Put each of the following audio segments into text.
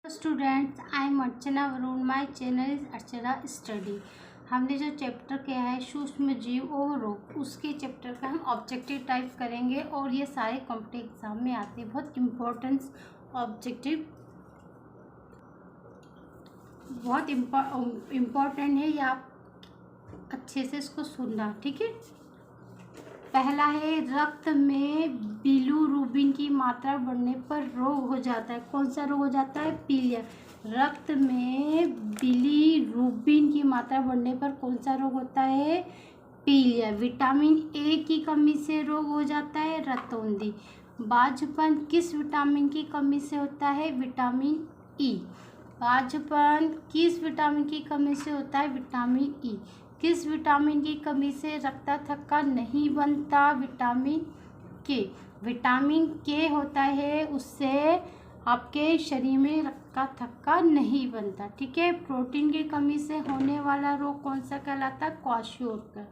Students, I am Archana Varun. My channel is Archana study. हमने जो chapter किया है सूक्ष्म जीव और रोग, उसके चैप्टर का हम ऑब्जेक्टिव टाइप करेंगे और ये सारे कॉम्पिटिटिव एग्जाम में आते हैं। बहुत इम्पोर्टेंस ऑब्जेक्टिव बहुत इम्पोर्टेंट है, ये आप अच्छे से इसको सुनना, ठीक है। पहला है, रक्त में बिलीरुबिन की मात्रा बढ़ने पर रोग हो जाता है। कौन सा रोग हो जाता है? पीलिया। रक्त में बिलीरुबिन की मात्रा बढ़ने पर कौन सा रोग होता है? पीलिया। विटामिन ए की कमी से रोग हो जाता है रतौंधी। बांझपन किस विटामिन की कमी से होता है? Vitamin E. बांझपन किस विटामिन की कमी से होता है? Vitamin E. किस विटामिन की कमी से रक्त थक्का नहीं बनता? विटामिन के। विटामिन के होता है, उससे आपके शरीर में रक्त का थक्का नहीं बनता, ठीक है। प्रोटीन की कमी से होने वाला रोग कौन सा कहलाता है? क्वाशियोरकर।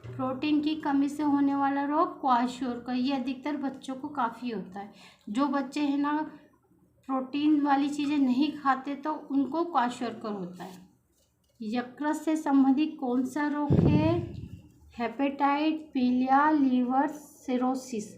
प्रोटीन की कमी से होने वाला रोग क्वाशियोरकर, ये अधिकतर बच्चों को काफ़ी होता है। जो बच्चे हैं ना प्रोटीन वाली चीज़ें नहीं खाते तो उनको क्वाशियोरकर होता है। यकृत से संबंधित कौन सा रोग है? हेपेटाइट, पीलिया, लीवर सिरोसिस।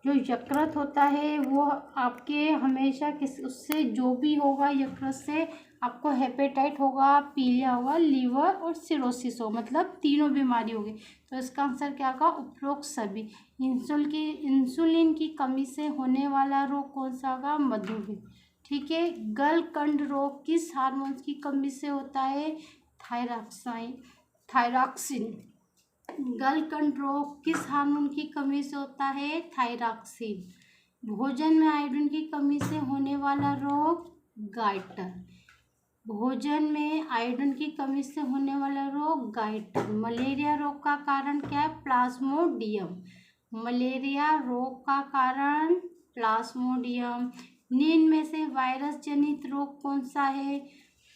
जो यकृत होता है वो आपके हमेशा उससे जो भी होगा यकृत से आपको हेपेटाइट होगा, पीलिया होगा, लीवर और सिरोसिस हो, मतलब तीनों बीमारी होगी। तो इसका आंसर क्या होगा? उपरोक्त सभी। इंसुलिन की कमी से होने वाला रोग कौन सा होगा? मधुमेह, ठीक है। गलकंड रोग किस हार्मोन की कमी से होता है? थायरॉक्सिन। गलकंड रोग किस हार्मोन की कमी से होता है? थायरॉक्सिन। भोजन में आयोडीन की कमी से होने वाला रोग गाइटर। भोजन में आयोडीन की कमी से होने वाला रोग गाइटर। मलेरिया रोग का कारण क्या है? प्लाज्मोडियम। मलेरिया रोग का कारण प्लाज्मोडियम। निम्न में से वायरस जनित रोग कौन सा है?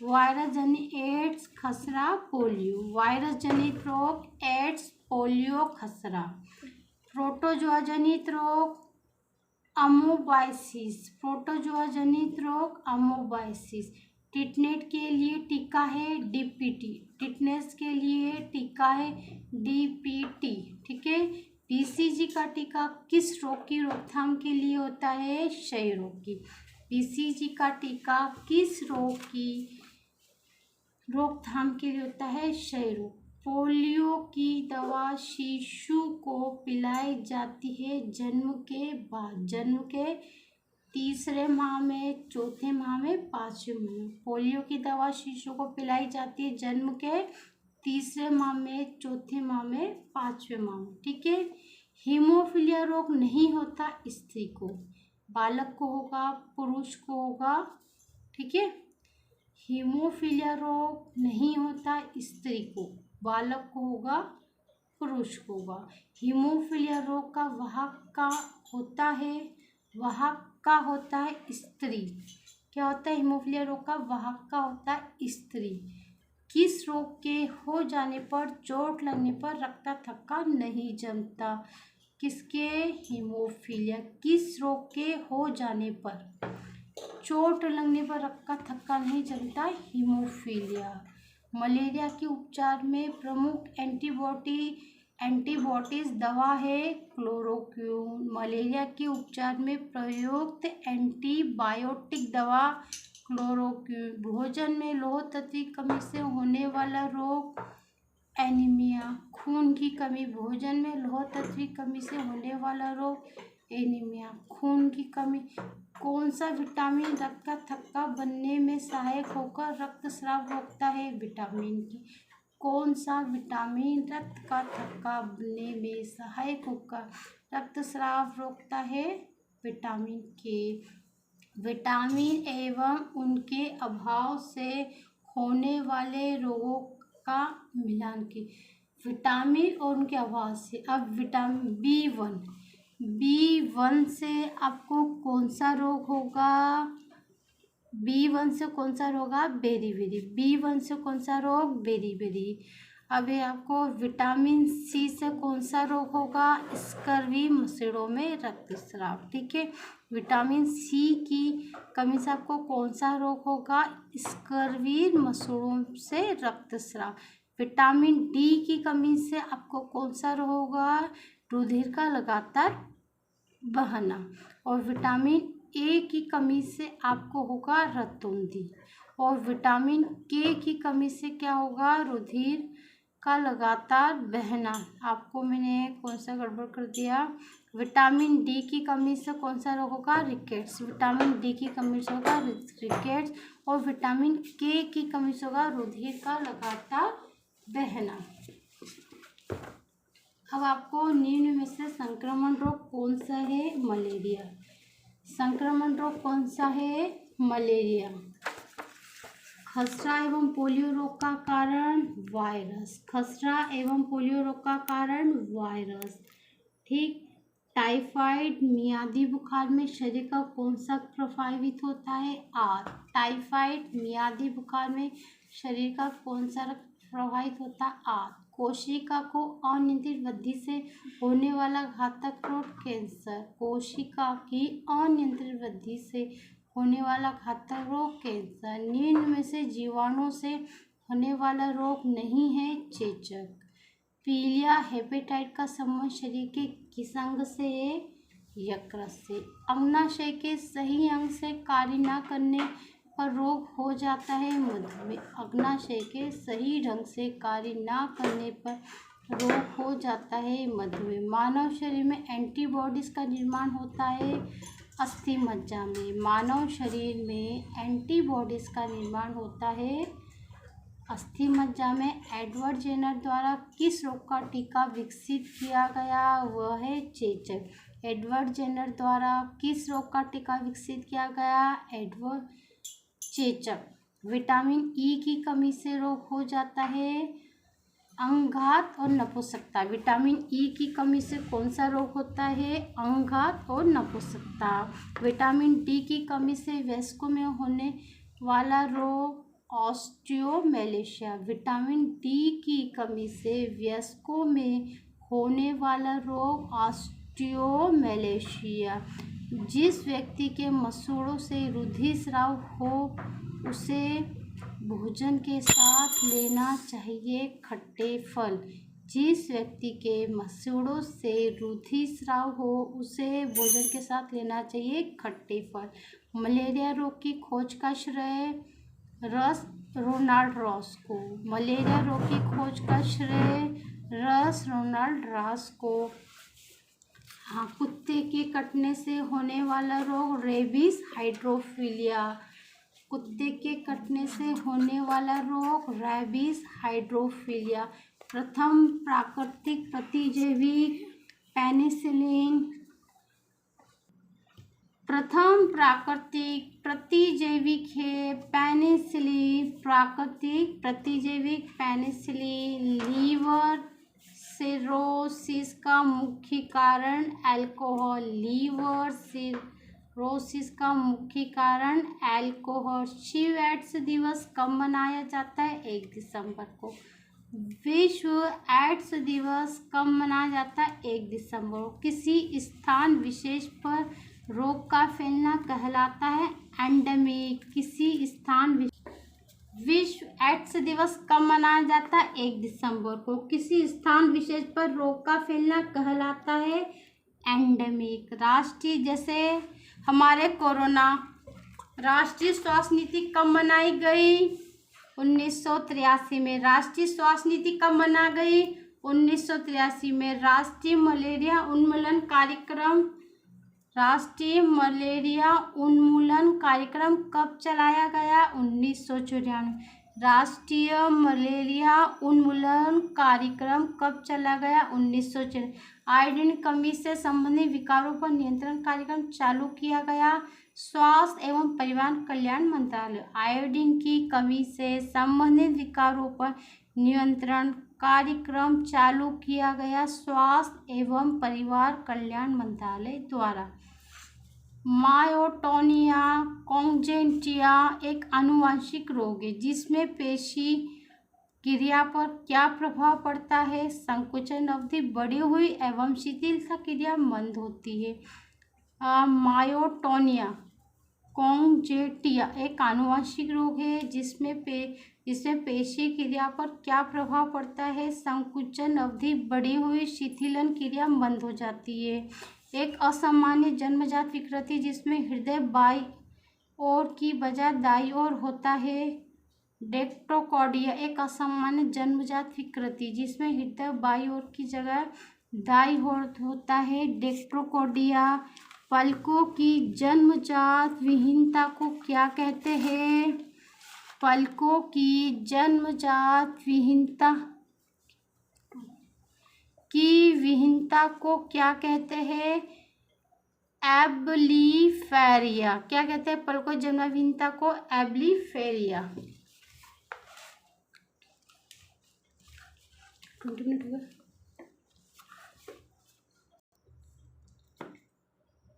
वायरस जनित एड्स, खसरा, पोलियो। वायरस जनित रोग एड्स, पोलियो, खसरा। प्रोटोजोआ जनित रोग अमोबाइसिस। प्रोटोजोआ जनित रोग अमोबाइसिस। टिटनेट के लिए टीका है डीपीटी। टिटनेस के लिए टीका है डीपीटी, ठीक है। बीसीजी का टीका किस रोग की रोकथाम के लिए होता है? क्षय रोग की। बीसीजी का टीका किस रोग की रोकथाम के लिए होता है? क्षय रोग। पोलियो की दवा शिशु को पिलाई जाती है जन्म के बाद, जन्म के तीसरे माह में, चौथे माह में, पांचवें माह में। पोलियो की दवा शिशु को पिलाई जाती है जन्म के तीसरे माह में, चौथे माह में, पांचवें माह में, ठीक है। हीमोफीलिया रोग नहीं होता स्त्री को, बालक को होगा, पुरुष को होगा, ठीक है। हीमोफीलिया रोग नहीं होता स्त्री को, बालक को होगा, पुरुष को होगा। हीमोफीलिया रोग का वाहक का होता है, वाहक का होता है स्त्री। क्या होता है? हीमोफीलिया रोग का वाहक का होता है स्त्री। किस रोग के हो जाने पर, चोट लगने पर रक्त थक्का नहीं जमता? किसके? हीमोफीलिया। किस रोग के हो जाने पर चोट लगने पर रक्त का थक्का नहीं जमता? हीमोफीलिया। मलेरिया के उपचार में प्रमुख एंटीबॉडीज दवा है क्लोरोक्विन। मलेरिया के उपचार में प्रयुक्त एंटीबायोटिक दवा क्लोरोक्विन। भोजन में लौह तत्व की कमी से होने वाला रोग एनीमिया, खून की कमी। भोजन में लौह तत्व की कमी से होने वाला रोग एनीमिया, खून की कमी। कौन सा विटामिन रक्त का थक्का बनने में सहायक होकर रक्तस्राव रोकता है? विटामिन की। कौन सा विटामिन रक्त का थक्का बनने में सहायक होकर रक्तस्राव रोकता है? विटामिन के। विटामिन एवं उनके अभाव से होने वाले रोगों का मिलान की। विटामिन और उनके अभाव से। अब विटामिन बी वन से आपको कौन सा रोग होगा? बी वन से कौन सा रोग होगा? Berry berry. बी वन से कौन सा रोग? Beriberi. अब ये आपको विटामिन सी से कौन सा रोग होगा? स्कर्वी मसूड़ों में रक्तस्राव। ठीक है, विटामिन सी की कमी से आपको कौन सा रोग होगा? स्कर्वी मसूड़ों से रक्तस्राव। विटामिन डी की कमी से आपको कौन सा रोग होगा? रुधिर का लगातार बहना। और विटामिन ए की कमी से आपको होगा रतौंधी। और विटामिन के की कमी से क्या होगा? रुधिर का लगातार बहना। आपको मैंने कौन सा गड़बड़ कर दिया? विटामिन डी की कमी से कौन सा रोग होगा? रिकेट्स। विटामिन डी की कमी से होगा रिकेट्स। और विटामिन के की कमी से होगा रुधिर का लगातार बहना। अब आपको निम्न में से संक्रमण रोग कौन सा है? मलेरिया। संक्रमण रोग कौन सा है? मलेरिया। खसरा एवं पोलियो रोग का कारण? वायरस। खसरा एवं पोलियो रोग का कारण? वायरस। ठीक। टाइफाइड मियादी बुखार में शरीर का कौन सा प्रभावित होता है? आंत। टाइफाइड मियादी बुखार में शरीर का कौन सा प्रभावित होता है? आंत। कोशिका को अनियंत्रित वृद्धि से होने वाला घातक रोग? कैंसर। कोशिका की अनियंत्रित वृद्धि से होने वाला घातक रोग? कैंसर। निम्न में से जीवाणु से होने वाला रोग नहीं है? चेचक। पीलिया हेपेटाइट का संबंध शरीर के किस अंग से है? यकृत से। अग्नाशय के सही अंग से कार्य न करने पर रोग हो जाता है? मधुमेह। अग्नाशय के सही ढंग से कार्य न करने पर रोग हो जाता है? मधुमेह। मानव शरीर में एंटीबॉडीज का निर्माण होता है? अस्थि मज्जा में। मानव शरीर में एंटीबॉडीज का निर्माण होता है? अस्थि मज्जा में। एडवर्ड जेनर द्वारा किस रोग का टीका विकसित किया गया? वह है चेचक। एडवर्ड जेनर द्वारा किस रोग का टीका विकसित किया गया? एडवर्ड चेचक। विटामिन ई की कमी से रोग हो जाता है? अंगघात और नपुंसकता। विटामिन ई की कमी से कौन सा रोग होता है? अंगघात और नपुंसकता। विटामिन डी की कमी से वयस्कों में होने वाला रोग? ऑस्टियोमैलेशिया। विटामिन डी की कमी से वयस्कों में होने वाला रोग? ऑस्टियोमैलेशिया। जिस व्यक्ति के मसूड़ों से रुधिर स्राव हो उसे भोजन के साथ लेना चाहिए खट्टे फल। जिस व्यक्ति के मसूड़ों से रुधिर स्राव हो उसे भोजन के साथ लेना चाहिए खट्टे फल। मलेरिया रोग की खोज का श्रेय रोनाल्ड रॉस को। मलेरिया रोग की खोज का श्रेय रोनाल्ड रॉस को। हाँ, कुत्ते के कटने से होने वाला रोग? रेबीज हाइड्रोफीलिया। कुत्ते के कटने से होने वाला रोग? रेबीज हाइड्रोफीलिया। प्रथम प्राकृतिक प्रतिजैविक पेनिसिलिन। प्रथम प्राकृतिक प्रतिजैविक है पेनिसिलिन। प्राकृतिक प्रतिजैविक पेनिसिलिन। लीवर सिरोसिस का मुख्य कारण? अल्कोहल। लीवर सिरोसिस का मुख्य कारण? अल्कोहल। शिव एड्स दिवस कब मनाया जाता है? 1 दिसंबर को। विश्व एड्स दिवस कब मनाया जाता है? 1 दिसंबर को। किसी स्थान विशेष पर रोग का फैलना कहलाता है एंडेमिक। किसी स्थान विश्व एड्स दिवस कब मनाया जाता है? 1 दिसंबर को। किसी स्थान विशेष पर रोग का फैलना कहलाता है एंडेमिक। राष्ट्रीय जैसे हमारे कोरोना। राष्ट्रीय स्वास्थ्य नीति कब बनाई गई? 1983 में। राष्ट्रीय स्वास्थ्य नीति कब बना गई? 1983 में। राष्ट्रीय मलेरिया उन्मूलन कार्यक्रम कब चलाया गया? 1994। राष्ट्रीय मलेरिया उन्मूलन कार्यक्रम कब चला गया? 1994। आयोडीन कमी से संबंधित विकारों पर नियंत्रण कार्यक्रम चालू किया गया? स्वास्थ्य एवं परिवार कल्याण मंत्रालय। आयोडीन की कमी से संबंधित विकारों पर नियंत्रण कार्यक्रम चालू किया गया? स्वास्थ्य एवं परिवार कल्याण मंत्रालय द्वारा। मायोटोनिया कॉन्जेनिटा एक आनुवंशिक रोग है जिसमें पेशी क्रिया पर क्या प्रभाव पड़ता है? संकुचन अवधि बढ़ी हुई एवं शिथिलता क्रिया मंद होती है। मायोटोनिया कॉन्जेटिया एक आनुवंशिक रोग है जिसमें पेशी क्रिया पर क्या प्रभाव पड़ता है? संकुचन अवधि बढ़ी हुई शिथिलन क्रिया मंद हो जाती है। एक असामान्य जन्मजात विकृति जिसमें हृदय बाईं ओर की बजाय दाईं ओर होता है। डेक्टोकॉर्डिया एक असामान्य जन्मजात विकृति जिसमें हृदय बाईं ओर की जगह दाईं ओर होता है। डेक्टोकॉर्डिया। पलकों की जन्मजात विहीनता को क्या कहते हैं? पलकों की जन्मजात विहीनता को क्या कहते हैं? एब्लीफेरिया। क्या कहते हैं पलकों की जन्मजात विहीनता को? एब्लीफेरिया। 20 मिनट हो गए।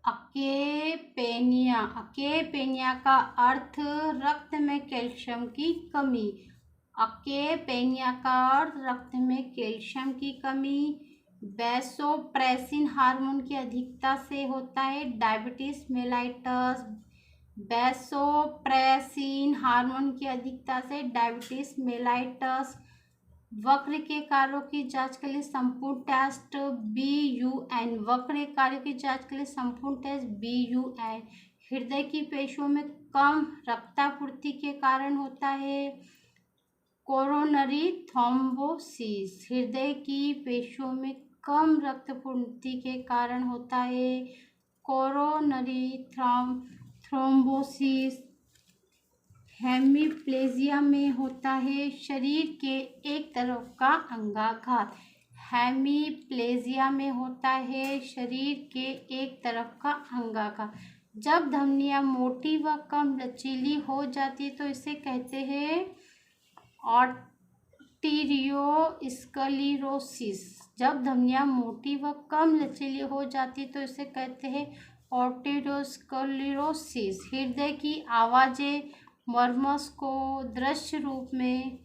अकेपेनिया। अकेपेनिया का अर्थ रक्त में कैल्शियम की कमी। अकेपेनिया का अर्थ रक्त में कैल्शियम की कमी। वैसोप्रेसिन हार्मोन की अधिकता से होता है। Diabetes mellitus. वैसोप्रेसिन हार्मोन की अधिकता से डायबिटीज मेलाइटस। वक्र के कार्यों की जांच के लिए संपूर्ण टेस्ट BUN। वक्र के कार्यों की जांच के लिए संपूर्ण टेस्ट BUN हृदय की पेशियों में कम रक्तापूर्ति के कारण होता है। कोरोनरी थ्रोम्बोसिस हृदय की पेशियों में कम रक्तपूर्ति के कारण होता है। कोरोनरी थ्रोम्बोसिस हेमीप्लेजिया में होता है। शरीर के एक तरफ का अंगाघात हेमीप्लेजिया में होता है। शरीर के एक तरफ का अंगाघात जब धमनियां मोटी व कम लचीली हो जाती तो इसे कहते हैं आर्टेरियोस्क्लेरोसिस। जब धमनियां मोटी व कम लचीली हो जाती तो इसे कहते हैं आर्टेरियोस्क्लेरोसिस। हृदय की आवाज़ें मर्मस को दृश्य रूप में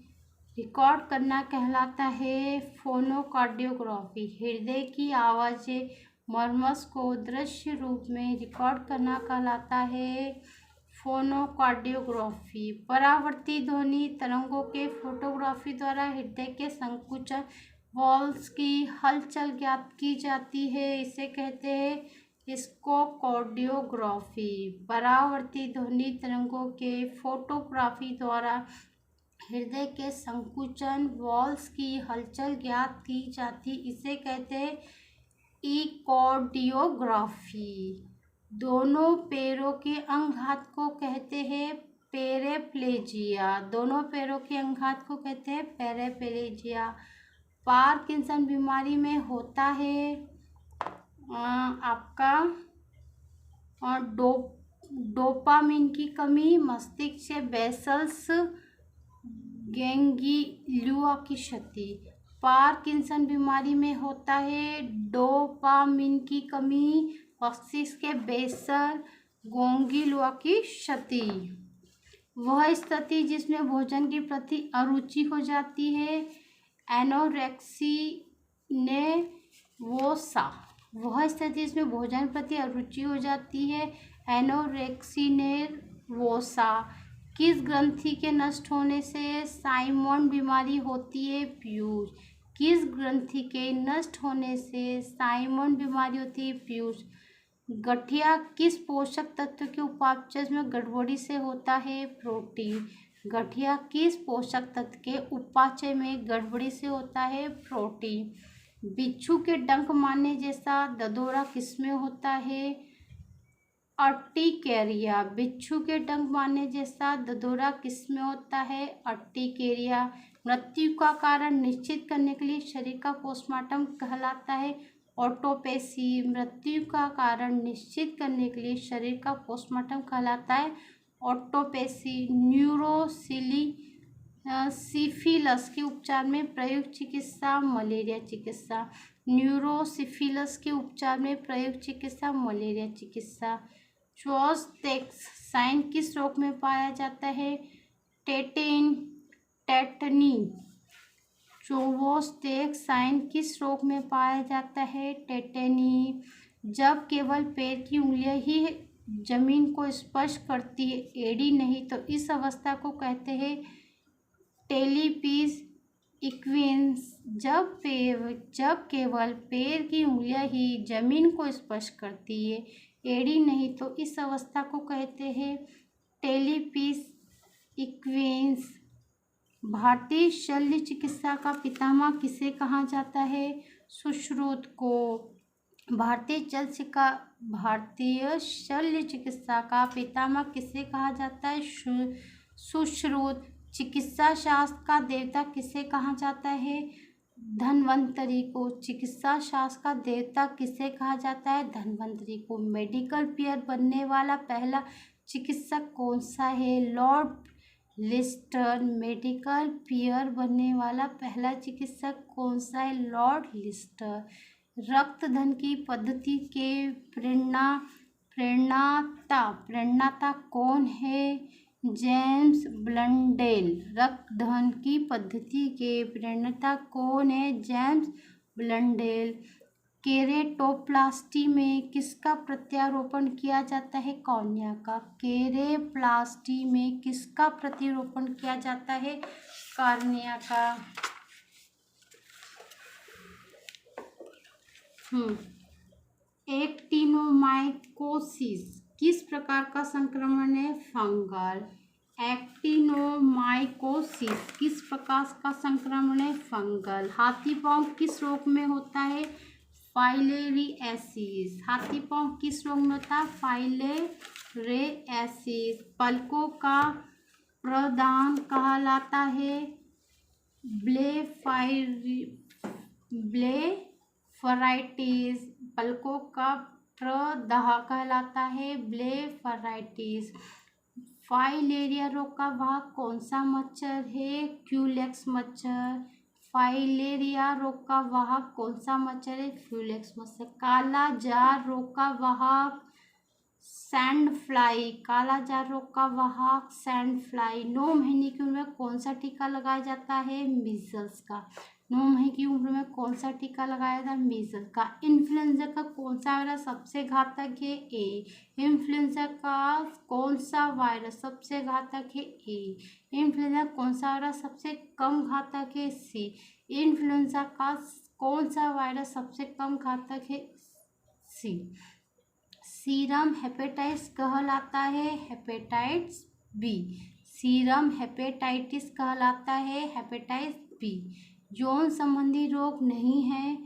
रिकॉर्ड करना कहलाता है फोनोकार्डियोग्राफी। हृदय की आवाज़ें मर्मस को दृश्य रूप में रिकॉर्ड करना कहलाता है फोनोकार्डियोग्राफी। परावर्ती ध्वनि तरंगों के फोटोग्राफी द्वारा हृदय के संकुचन वॉल्स की हलचल ज्ञात की जाती है। इसे कहते हैं एकोकार्डियोग्राफी। परावर्ती ध्वनि तरंगों के फोटोग्राफी द्वारा हृदय के संकुचन वॉल्स की हलचल ज्ञात की जाती इसे कहते हैं इकोकार्डियोग्राफी। दोनों पैरों के अंगघात को कहते हैं पैराप्लेजिया। दोनों पैरों के अंगघात को कहते हैं पैराप्लेजिया। पार्किंसन बीमारी में होता है आपका डोपामिन की कमी। मस्तिष्क से बेसल्स गैंग्लिया की क्षति। पार्किंसन बीमारी में होता है डोपामिन की कमी। मस्तिष्क के बेसल गैंग्लिया की क्षति। वह स्थिति जिसमें भोजन के प्रति अरुचि हो जाती है एनोरेक्सिनेर्वोसा। वह स्थिति जिसमें भोजन प्रति अरुचि हो जाती है एनोरेक्सिनेर्वोसा। किस ग्रंथि के नष्ट होने से साइमन बीमारी होती है? पीयूष। किस ग्रंथि के नष्ट होने से साइमन बीमारी होती है? पीयूष। गठिया किस पोषक तत्व के उपापचय में गड़बड़ी से होता है? प्रोटीन। गठिया किस पोषक तत्व के उपापचय में गड़बड़ी से होता है? प्रोटीन। बिच्छू के डंक मारने जैसा ददोरा किसमें होता है? अर्टिकेरिया। बिच्छू के डंक मारने जैसा ददोरा किसमें होता है? अर्टिकेरिया। मृत्यु का कारण निश्चित करने के लिए शरीर का पोस्टमार्टम कहलाता है ऑटोप्सी। मृत्यु का कारण निश्चित करने के लिए शरीर का पोस्टमार्टम कहलाता है ऑटोप्सी। सिफिलिस के उपचार में प्रयुक्त चिकित्सा मलेरिया चिकित्सा। न्यूरोसिफिलिस के उपचार में प्रयुक्त चिकित्सा मलेरिया चिकित्सा। चोस्टेक्स साइन किस रोग में पाया जाता है? टेटनी चोवोस्टेक्साइन किस रोग में पाया जाता है? टेटेनी। जब केवल पैर की उंगलियां ही जमीन को स्पर्श करती है, एड़ी नहीं, तो इस अवस्था को कहते हैं टेलीपीज इक्विन्स। जब केवल पैर की उंगलियां ही जमीन को स्पर्श करती है, एड़ी नहीं, तो इस अवस्था को कहते हैं टेलीपीज इक्विन्स। भारतीय शल्य चिकित्सा का पितामह किसे कहा जाता है? सुश्रुत को। भारतीय शल्य चिकित्सा का पितामह किसे कहा जाता है? सुश्रुत। चिकित्सा शास्त्र का देवता किसे कहा जाता है? धन्वंतरी को। चिकित्सा शास्त्र का देवता किसे कहा जाता है? धन्वंतरी को। मेडिकल पीयर बनने वाला पहला चिकित्सक कौन सा है? Lord Leicester. मेडिकल पीयर बनने वाला पहला चिकित्सक कौन सा है? Lord Leicester. रक्तधन की पद्धति के प्रणेता कौन है? James Blundell. रक्तधन की पद्धति के प्रणेता कौन है? James Blundell. केरेटोप्लास्टी में किसका प्रत्यारोपण किया जाता है? कॉर्निया का। केरेप्लास्टी में किसका प्रत्यारोपण किया जाता है? कॉर्निया का। एक्टिनोमाइकोसिस किस प्रकार का संक्रमण है? फंगल। एक्टिनोमाइकोसिस किस प्रकार का संक्रमण है? फंगल। हाथी पांव किस रोग में होता है? फाइलेरियासिस। हाथी पांव किस रोग में होता है? फाइलेरियासिस। पलकों का प्रदान कहलाता है ब्लेफराइटिस। पलकों का प्रदाह कहलाता है ब्लेफराइटिस। फाइलेरिया रोग का वाहक कौन सा मच्छर है? क्यूलेक्स मच्छर। फाइलेरिया रोग का वाहक कौन सा मच्छर है? क्यूलेक्स मच्छर। काला जार रोग का वाहक सैंड फ्लाई। काला जार रोग का वाहक सैंड फ्लाई। 9 महीने की उम्र में कौन सा टीका लगाया जाता है? मीजल्स का। 9 महीने की उम्र में कौन सा टीका लगाया जाता है? मीजल्स का। इन्फ्लुएंजा का कौन सा वायरस सबसे घातक है? ए। इन्फ्लुएंजा का कौन सा वायरस सबसे घातक है? ए। इन्फ्लुएंजा कौन सा वायरस सबसे कम घातक है? सी। इन्फ्लुएंजा का कौन सा वायरस सबसे कम घातक है? सी। सीरम हेपेटाइटिस कहलाता है हेपेटाइटिस बी। सीरम हेपेटाइटिस कहलाता है हेपेटाइटिस बी। यौन संबंधी रोग नहीं है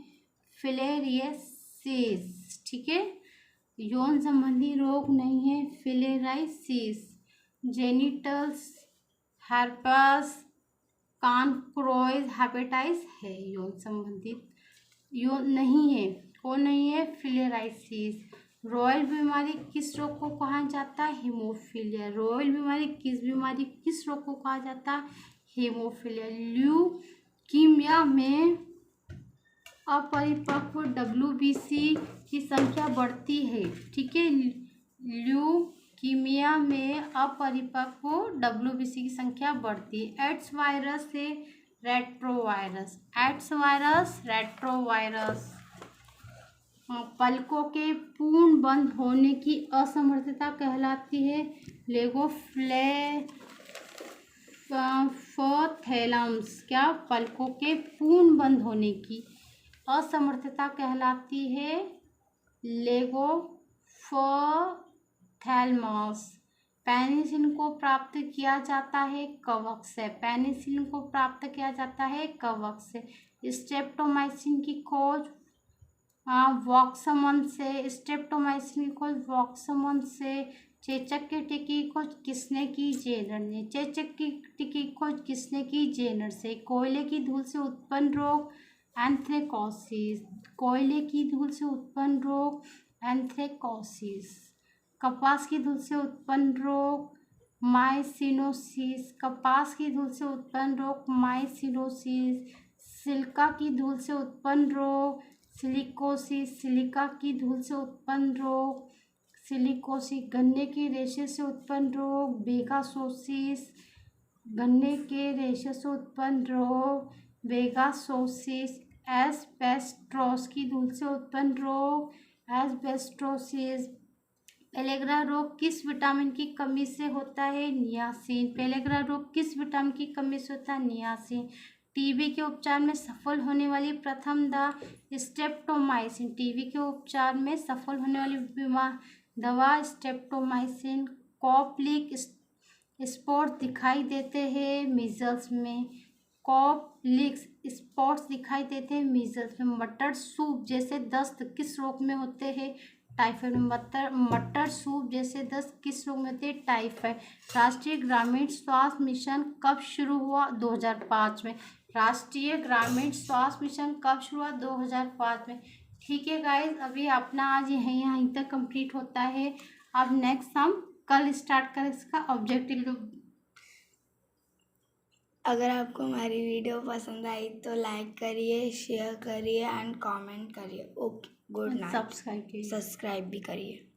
फिलेरियासिस। ठीक है, यौन संबंधी रोग नहीं है फिलेरियासिस। जेनिटल्स हर्पस कानक्रोइज हेपेटाइटिस है यौन संबंधित, यौन नहीं है। कौन नहीं है? फिलेरियासिस। रॉयल बीमारी किस रोग को कहा जाता है? हीमोफीलिया। रॉयल बीमारी किस रोग को कहा जाता है? हीमोफीलिया। ल्यूकीमिया में अपरिपक्व WBC की संख्या बढ़ती है। ठीक है, ल्यूकीमिया में अपरिपक्व WBC की संख्या बढ़ती है। एड्स वायरस से रेट्रोवायरस। AIDS virus retrovirus. पलकों के पूर्ण बंद होने की असमर्थता कहलाती है लेगोफ्लेफोथैलम्स। क्या? पलकों के पूर्ण बंद होने की असमर्थता कहलाती है लेगोफ्लेफोथैलमस। पेनिसिलिन को प्राप्त किया जाता है कवक से। पेनिसिलिन को प्राप्त किया जाता है कवक से। स्ट्रेप्टोमाइसिन की खोज वॉक्समन से। स्ट्रेप्टोमाइसिन की खोज वॉक्समन से। चेचक के टीके की खोज किसने की? जेनर ने। चेचक की टीके की खोज किसने की? जेनर से। कोयले की धूल से उत्पन्न रोग एंथ्रेकोसिस। कोयले की धूल से उत्पन्न रोग एंथ्रेकोसिस। कपास की धूल से उत्पन्न रोग माइसिनोसिस। कपास की धूल से उत्पन्न रोग माइसिनोसिस। सिलिका की धूल से उत्पन्न रोग सिलिकोसिस। सिलिका की धूल से उत्पन्न रोग सिलिकोसिस। गन्ने के रेशे से उत्पन्न रोग बेगासोसिस। गन्ने के रेशे से उत्पन्न रोग वेगासोसिस, एस्बेस्टोस की धूल से उत्पन्न रोग, एस्बेस्टोसिस। पेलेग्रा रोग किस विटामिन की कमी से होता है? नियासिन। पेलेग्रा रोग किस विटामिन की कमी से होता है? नियासिन। टीबी के उपचार में सफल होने वाली प्रथम स्ट्रेप्टोमाइसिन। टीबी के उपचार में सफल होने वाली दवा स्ट्रेप्टोमाइसिन। कॉप्लिक स्पॉट्स दिखाई देते हैं मीजल्स में। कॉप्लिक स्पॉट्स दिखाई देते हैं मीजल्स में। मटर सूप जैसे दस्त किस रोग में होते हैं? टाइफाइड। मटर सूप जैसे दस्त किस रोग में होते हैं? टाइफाइड। राष्ट्रीय ग्रामीण स्वास्थ्य मिशन कब शुरू हुआ? 2005 में। राष्ट्रीय ग्रामीण स्वास्थ्य मिशन कब शुरू हुआ? 2005 में। ठीक है गाइज, अभी अपना आज यहीं तक कंप्लीट होता है। अब नेक्स्ट हम कल स्टार्ट करें इसका ऑब्जेक्टिव। अगर आपको हमारी वीडियो पसंद आई तो लाइक करिए, शेयर करिए एंड कमेंट करिए। Okay, good night. सब्सक्राइब भी करिए।